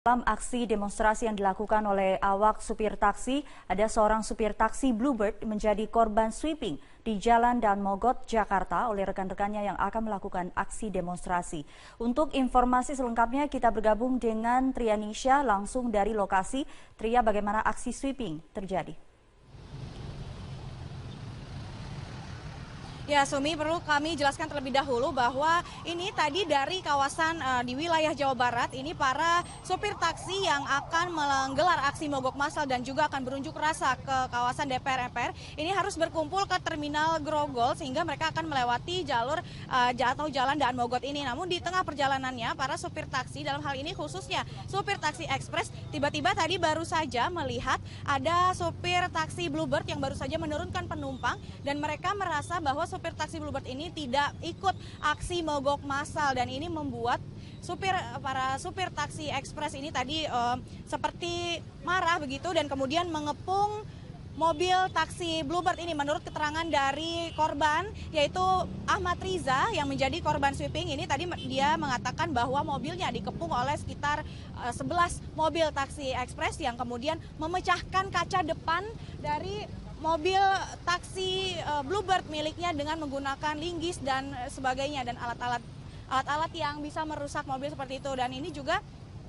Dalam aksi demonstrasi yang dilakukan oleh awak supir taksi, ada seorang supir taksi Bluebird menjadi korban sweeping di Jalan Dan Mogot, Jakarta oleh rekan-rekannya yang akan melakukan aksi demonstrasi. Untuk informasi selengkapnya kita bergabung dengan Trianisha langsung dari lokasi. Tria, bagaimana aksi sweeping terjadi? Ya, Sumi, perlu kami jelaskan terlebih dahulu bahwa ini tadi dari kawasan di wilayah Jawa Barat, ini para sopir taksi yang akan menggelar aksi mogok massal dan juga akan berunjuk rasa ke kawasan DPR MPR, ini harus berkumpul ke Terminal Grogol sehingga mereka akan melewati jalur atau jalan Daan Mogot ini. Namun di tengah perjalanannya, para sopir taksi, dalam hal ini khususnya sopir taksi ekspres, tiba-tiba tadi baru saja melihat ada sopir taksi Bluebird yang baru saja menurunkan penumpang dan mereka merasa bahwa sopir taksi Bluebird ini tidak ikut aksi mogok massal dan ini membuat para supir taksi ekspres ini tadi seperti marah begitu dan kemudian mengepung mobil taksi Bluebird ini. Menurut keterangan dari korban yaitu Ahmad Riza yang menjadi korban sweeping ini, tadi dia mengatakan bahwa mobilnya dikepung oleh sekitar 11 mobil taksi ekspres yang kemudian memecahkan kaca depan dari mobil taksi Bluebird miliknya dengan menggunakan linggis dan sebagainya dan alat-alat yang bisa merusak mobil seperti itu. Dan ini juga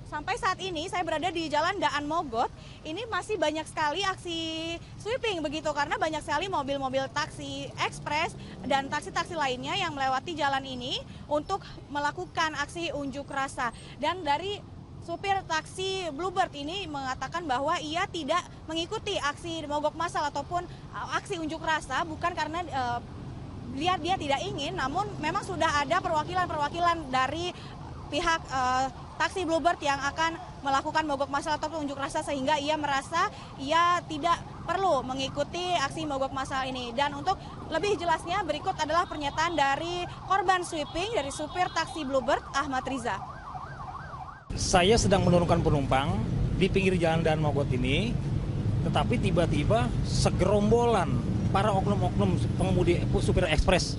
sampai saat ini saya berada di Jalan Daan Mogot, ini masih banyak sekali aksi sweeping begitu karena banyak sekali mobil-mobil taksi ekspres dan taksi-taksi lainnya yang melewati jalan ini untuk melakukan aksi unjuk rasa. Dan dari supir taksi Bluebird ini mengatakan bahwa ia tidak mengikuti aksi mogok massal ataupun aksi unjuk rasa bukan karena dia tidak ingin, namun memang sudah ada perwakilan dari pihak taksi Bluebird yang akan melakukan mogok massal ataupun unjuk rasa sehingga ia merasa ia tidak perlu mengikuti aksi mogok massal ini. Dan untuk lebih jelasnya berikut adalah pernyataan dari korban sweeping dari supir taksi Bluebird Ahmad Riza. Saya sedang menurunkan penumpang di pinggir jalan Daan Mogot ini, tetapi tiba-tiba segerombolan para oknum-oknum pengemudi supir ekspres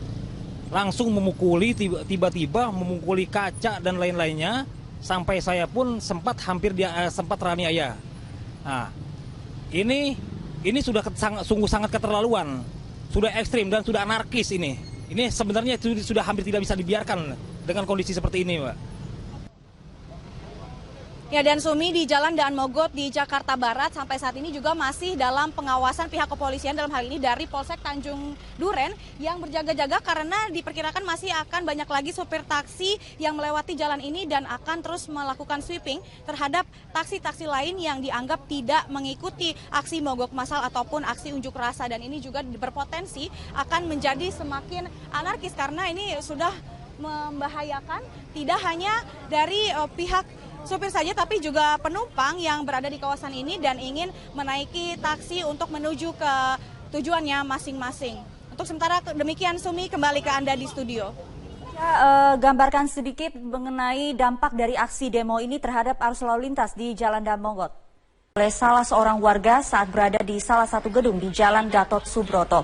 langsung memukuli, tiba-tiba memukuli kaca dan lain-lainnya, sampai saya pun sempat teraniaya. Nah, ini sudah sungguh sangat keterlaluan, sudah ekstrim dan sudah anarkis ini. Ini sebenarnya sudah hampir tidak bisa dibiarkan dengan kondisi seperti ini, Mbak. Ya, dan Sumi, di Jalan Daan Mogot di Jakarta Barat sampai saat ini juga masih dalam pengawasan pihak kepolisian, dalam hal ini dari Polsek Tanjung Duren yang berjaga-jaga karena diperkirakan masih akan banyak lagi supir taksi yang melewati jalan ini dan akan terus melakukan sweeping terhadap taksi-taksi lain yang dianggap tidak mengikuti aksi mogok massal ataupun aksi unjuk rasa. Dan ini juga berpotensi akan menjadi semakin anarkis karena ini sudah membahayakan tidak hanya dari pihak supir saja tapi juga penumpang yang berada di kawasan ini dan ingin menaiki taksi untuk menuju ke tujuannya masing-masing. Untuk sementara demikian, Sumi, kembali ke Anda di studio. Ya, gambarkan sedikit mengenai dampak dari aksi demo ini terhadap arus lalu lintas di Jalan Daan Mogot oleh salah seorang warga saat berada di salah satu gedung di Jalan Gatot Subroto.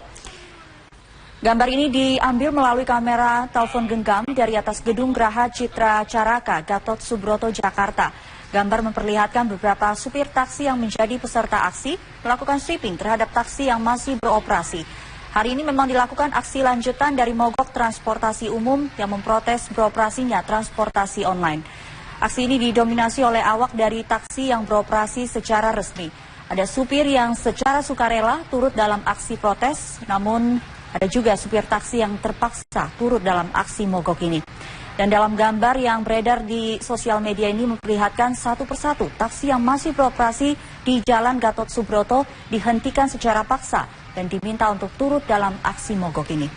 Gambar ini diambil melalui kamera telepon genggam dari atas gedung Geraha Citra Caraka, Gatot Subroto, Jakarta. Gambar memperlihatkan beberapa supir taksi yang menjadi peserta aksi melakukan sweeping terhadap taksi yang masih beroperasi. Hari ini memang dilakukan aksi lanjutan dari mogok transportasi umum yang memprotes beroperasinya transportasi online. Aksi ini didominasi oleh awak dari taksi yang beroperasi secara resmi. Ada supir yang secara sukarela turut dalam aksi protes, namun ada juga supir taksi yang terpaksa turut dalam aksi mogok ini. Dan dalam gambar yang beredar di sosial media ini memperlihatkan satu persatu taksi yang masih beroperasi di Jalan Gatot Subroto dihentikan secara paksa dan diminta untuk turut dalam aksi mogok ini.